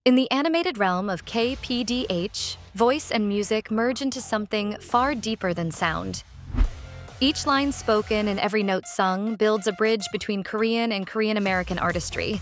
In the animated realm of KPDH, voice and music merge into something far deeper than sound. Each line spoken and every note sung builds a bridge between Korean and Korean-American artistry,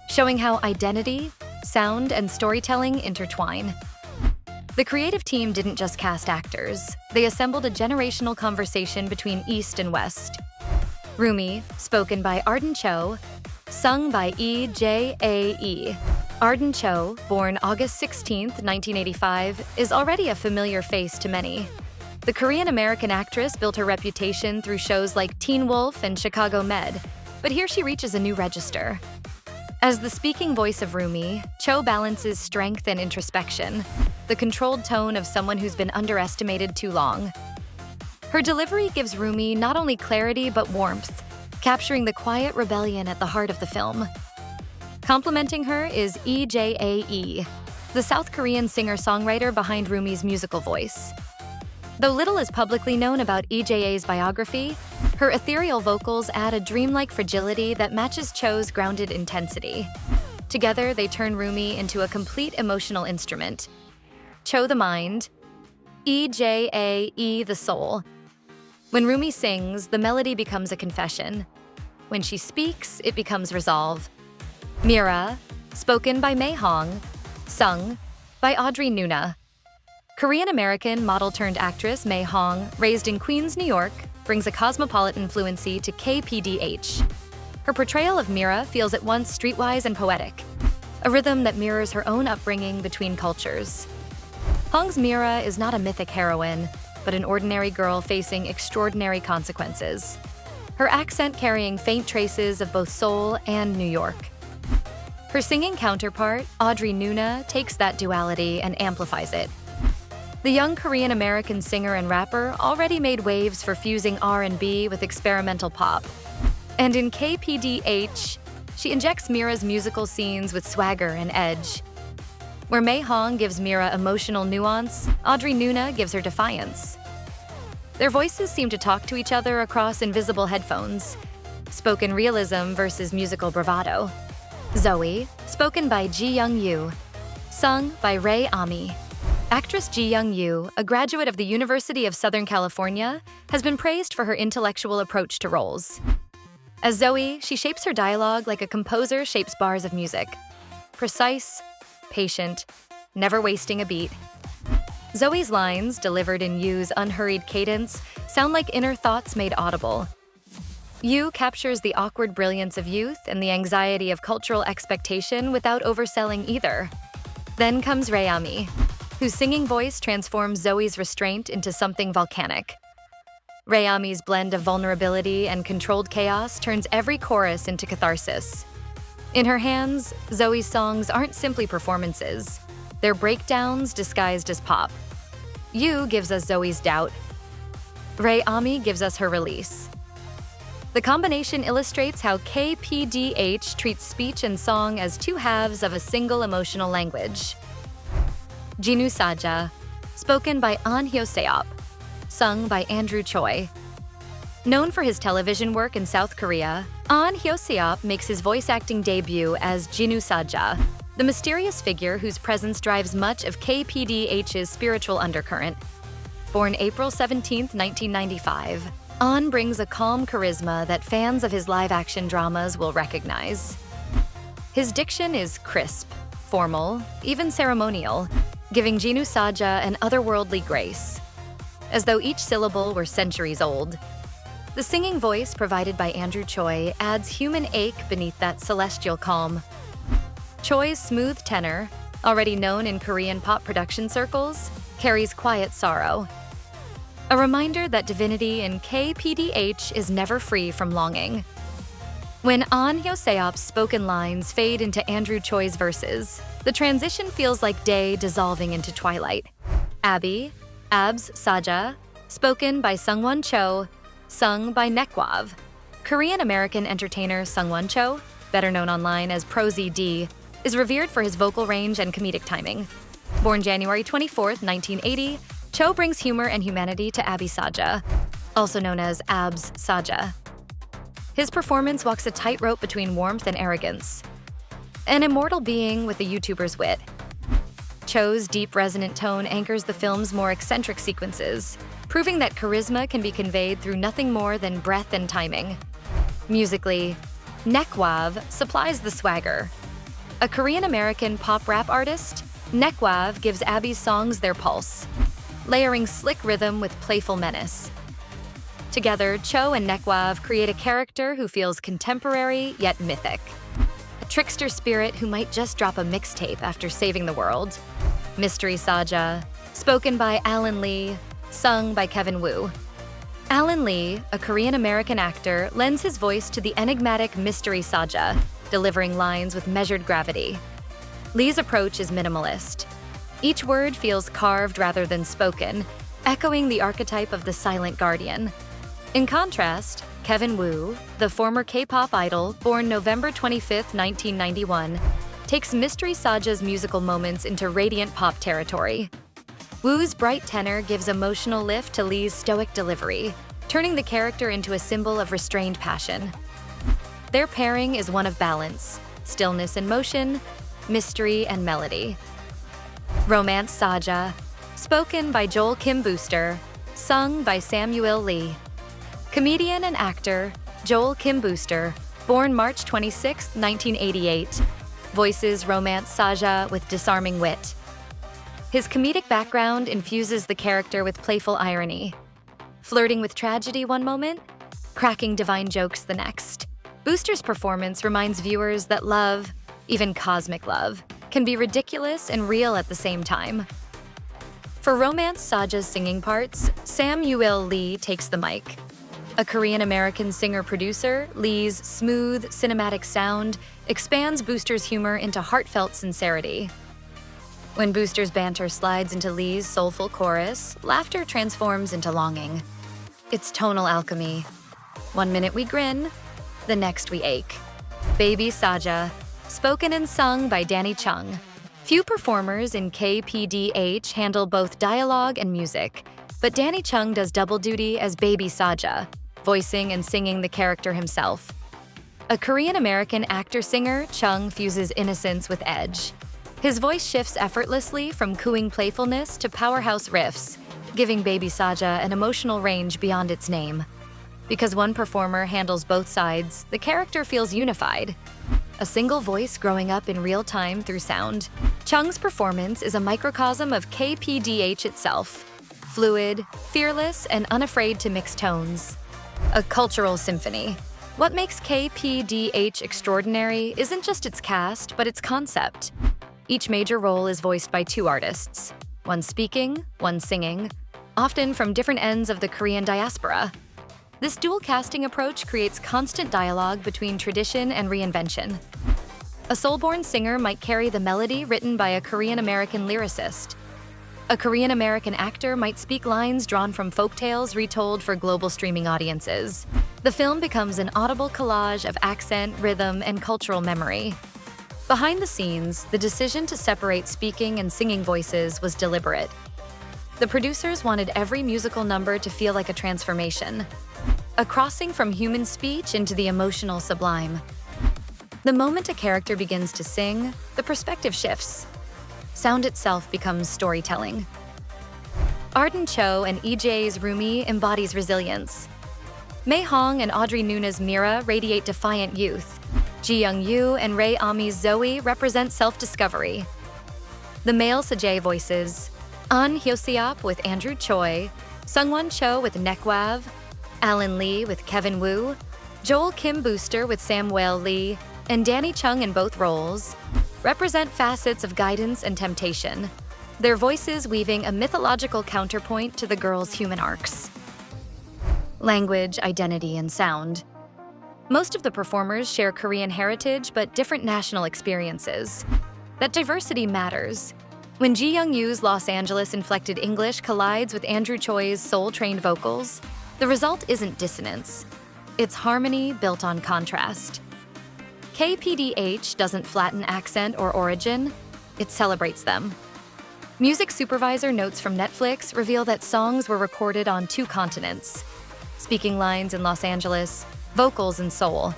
showing how identity, sound, and storytelling intertwine. The creative team didn't just cast actors, they assembled a generational conversation between East and West. Rumi, spoken by Arden Cho, sung by EJAE. Arden Cho, born August 16, 1985, is already a familiar face to many. The Korean-American actress built her reputation through shows like Teen Wolf and Chicago Med, but here she reaches a new register. As the speaking voice of Rumi, Cho balances strength and introspection, the controlled tone of someone who's been underestimated too long. Her delivery gives Rumi not only clarity but warmth, capturing the quiet rebellion at the heart of the film. Complementing her is EJAE, the South Korean singer-songwriter behind Rumi's musical voice. Though little is publicly known about EJAE's biography, her ethereal vocals add a dreamlike fragility that matches Cho's grounded intensity. Together, they turn Rumi into a complete emotional instrument. Cho the mind, EJAE the soul. When Rumi sings, the melody becomes a confession. When she speaks, it becomes resolve. Mira, spoken by Mei Hong, sung by Audrey Nuna. Korean-American model-turned-actress Mei Hong, raised in Queens, New York, brings a cosmopolitan fluency to KPDH. Her portrayal of Mira feels at once streetwise and poetic, a rhythm that mirrors her own upbringing between cultures. Hong's Mira is not a mythic heroine, but an ordinary girl facing extraordinary consequences. Her accent carrying faint traces of both Seoul and New York. Her singing counterpart, Audrey Nuna, takes that duality and amplifies it. The young Korean-American singer and rapper already made waves for fusing R&B with experimental pop. And in KPDH, she injects Mira's musical scenes with swagger and edge. Where Mei Hong gives Mira emotional nuance, Audrey Nuna gives her defiance. Their voices seem to talk to each other across invisible headphones. Spoken realism versus musical bravado. Zoey, spoken by Ji-young Yoo, sung by Rei Ami. Actress Ji-young Yoo, a graduate of the University of Southern California, has been praised for her intellectual approach to roles. As Zoey, she shapes her dialogue like a composer shapes bars of music. Precise, patient, never wasting a beat. Zoey's lines, delivered in Yoo's unhurried cadence, sound like inner thoughts made audible. Yoo captures the awkward brilliance of youth and the anxiety of cultural expectation without overselling either. Then comes Rei Ami, whose singing voice transforms Zoey's restraint into something volcanic. Rei Ami's blend of vulnerability and controlled chaos turns every chorus into catharsis. In her hands, Zoey's songs aren't simply performances. They're breakdowns disguised as pop. Yoo gives us Zoey's doubt. Rei Ami gives us her release. The combination illustrates how KPDH treats speech and song as two halves of a single emotional language. Jinu Saja, spoken by Ahn Hyo-seop, sung by Choi. Known for his television work in South Korea, Ahn Hyo-seop makes his voice acting debut as Jinu Saja, the mysterious figure whose presence drives much of KPDH's spiritual undercurrent. Born April 17, 1995, Ahn brings a calm charisma that fans of his live-action dramas will recognize. His diction is crisp, formal, even ceremonial, giving Jinu Saja an otherworldly grace, as though each syllable were centuries old. The singing voice provided by Choi adds human ache beneath that celestial calm. Choi's smooth tenor, already known in Korean pop production circles, carries quiet sorrow. A reminder that divinity in KPDH is never free from longing. When Ahn Hyo-seop's spoken lines fade into Choi's verses, the transition feels like day dissolving into twilight. Abby, Saja, spoken by SungWon Cho, sung by NECKWAV. Korean-American entertainer SungWon Cho, better known online as ProZD, is revered for his vocal range and comedic timing. Born January 24, 1980, Cho brings humor and humanity to Saja, also known as Saja. His performance walks a tightrope between warmth and arrogance. an immortal being with a YouTuber's wit. Cho's deep resonant tone anchors the film's more eccentric sequences, proving that charisma can be conveyed through nothing more than breath and timing. Musically, NECKWAV supplies the swagger. A Korean-American pop-rap artist, NECKWAV gives Abby's songs their pulse, layering slick rhythm with playful menace. Together, Cho and NECKWAV create a character who feels contemporary yet mythic. A trickster spirit who might just drop a mixtape after saving the world. Mystery Saja, spoken by Alan Lee, sung by Kevin Woo. Alan Lee, a Korean-American actor, lends his voice to the enigmatic Mystery Saja, delivering lines with measured gravity. Lee's approach is minimalist. Each word feels carved rather than spoken, echoing the archetype of the silent guardian. In contrast, Kevin Woo, the former K-pop idol born November 25, 1991, takes Mystery Saja's musical moments into radiant pop territory. Woo's bright tenor gives emotional lift to Lee's stoic delivery, turning the character into a symbol of restrained passion. Their pairing is one of balance, stillness and motion, mystery and melody. Romance Saja, spoken by Joel Kim Booster, sung by SamUIL Lee. Comedian and actor Joel Kim Booster, born March 26, 1988, voices Romance Saja with disarming wit. His comedic background infuses the character with playful irony, flirting with tragedy one moment, cracking divine jokes the next. Booster's performance reminds viewers that love, even cosmic love, can be ridiculous and real at the same time. For Romance Saja's singing parts, SamUIL Lee takes the mic. A Korean-American singer-producer, Lee's smooth, cinematic sound expands Booster's humor into heartfelt sincerity. When Booster's banter slides into Lee's soulful chorus, laughter transforms into longing. It's tonal alchemy. One minute we grin, the next we ache. Baby Saja, spoken and sung by Danny Chung. Few performers in KPDH handle both dialogue and music, but Danny Chung does double duty as Baby Saja, voicing and singing the character himself. A Korean-American actor-singer, Chung fuses innocence with edge. His voice shifts effortlessly from cooing playfulness to powerhouse riffs, giving Baby Saja an emotional range beyond its name. Because one performer handles both sides, the character feels unified. A single voice growing up in real time through sound. Chung's performance is a microcosm of KPDH itself. Fluid, fearless, and unafraid to mix tones. A cultural symphony. What makes KPDH extraordinary isn't just its cast, but its concept. Each major role is voiced by two artists, one speaking, one singing, often from different ends of the Korean diaspora. This dual casting approach creates constant dialogue between tradition and reinvention. A Seoul-born singer might carry the melody written by a Korean-American lyricist. A Korean-American actor might speak lines drawn from folktales retold for global streaming audiences. The film becomes an audible collage of accent, rhythm, and cultural memory. Behind the scenes, the decision to separate speaking and singing voices was deliberate. The producers wanted every musical number to feel like a transformation, a crossing from human speech into the emotional sublime. The moment a character begins to sing, the perspective shifts. Sound itself becomes storytelling. Arden Cho and EJAE's Rumi embodies resilience. Hong and Audrey Nuna's Mira radiate defiant youth. Ji-young Yoo and Rei Ami's Zoey represent self-discovery. The male SungWon voices, Ahn Hyo-seop with Choi, SungWon Cho with NECKWAV, Alan Lee with Kevin Woo, Joel Kim Booster with SamUIL Lee, and Danny Chung in both roles, represent facets of guidance and temptation, their voices weaving a mythological counterpoint to the girls' human arcs. Language, identity, and sound. Most of the performers share Korean heritage but different national experiences. That diversity matters. When Ji-young Yoo's Los Angeles inflected English collides with Choi's soul-trained vocals, the result isn't dissonance. It's harmony built on contrast. KPDH doesn't flatten accent or origin, it celebrates them. Music supervisor notes from Netflix reveal that songs were recorded on 2 continents, speaking lines in Los Angeles, vocals in Seoul.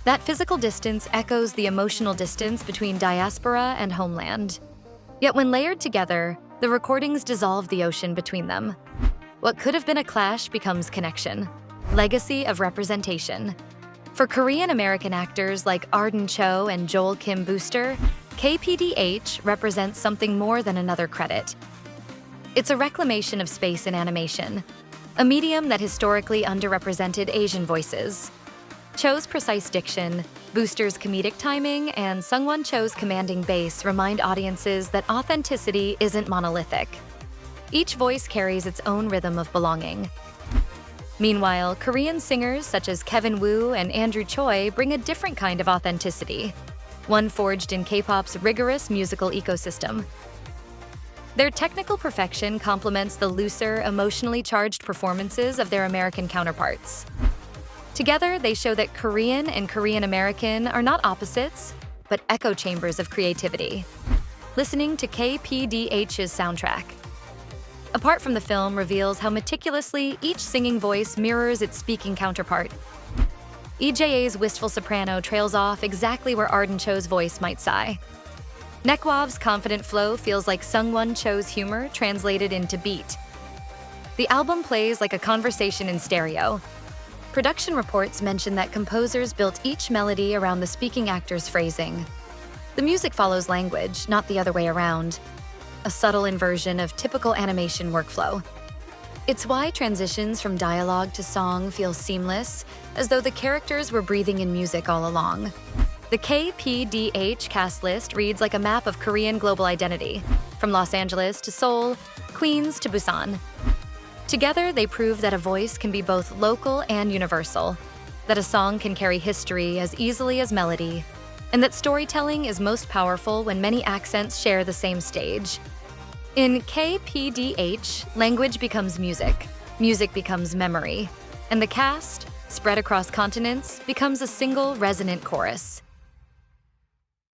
That physical distance echoes the emotional distance between diaspora and homeland. Yet when layered together, the recordings dissolve the ocean between them. What could have been a clash becomes connection, legacy of representation. For Korean-American actors like Arden Cho and Joel Kim Booster, KPDH represents something more than another credit. It's a reclamation of space in animation, a medium that historically underrepresented Asian voices. Cho's precise diction, Booster's comedic timing, and SungWon Cho's commanding bass remind audiences that authenticity isn't monolithic. Each voice carries its own rhythm of belonging. Meanwhile, Korean singers such as Kevin Woo and Andrew Choi bring a different kind of authenticity, one forged in K-pop's rigorous musical ecosystem. Their technical perfection complements the looser, emotionally charged performances of their American counterparts. Together, they show that Korean and Korean-American are not opposites, but echo chambers of creativity. Listening to KPDH's soundtrack. Apart from the film reveals how meticulously each singing voice mirrors its speaking counterpart. EJAE's wistful soprano trails off exactly where Arden Cho's voice might sigh. NECKWAV's confident flow feels like SungWon Cho's humor translated into beat. The album plays like a conversation in stereo. Production reports mention that composers built each melody around the speaking actor's phrasing. The music follows language, not the other way around, a subtle inversion of typical animation workflow. It's why transitions from dialogue to song feel seamless, as though the characters were breathing in music all along. The KPDH cast list reads like a map of Korean global identity, from Los Angeles to Seoul, Queens to Busan. Together, they prove that a voice can be both local and universal, that a song can carry history as easily as melody, and that storytelling is most powerful when many accents share the same stage. In KPDH, language becomes music becomes memory, and the cast, spread across continents, becomes a single resonant chorus.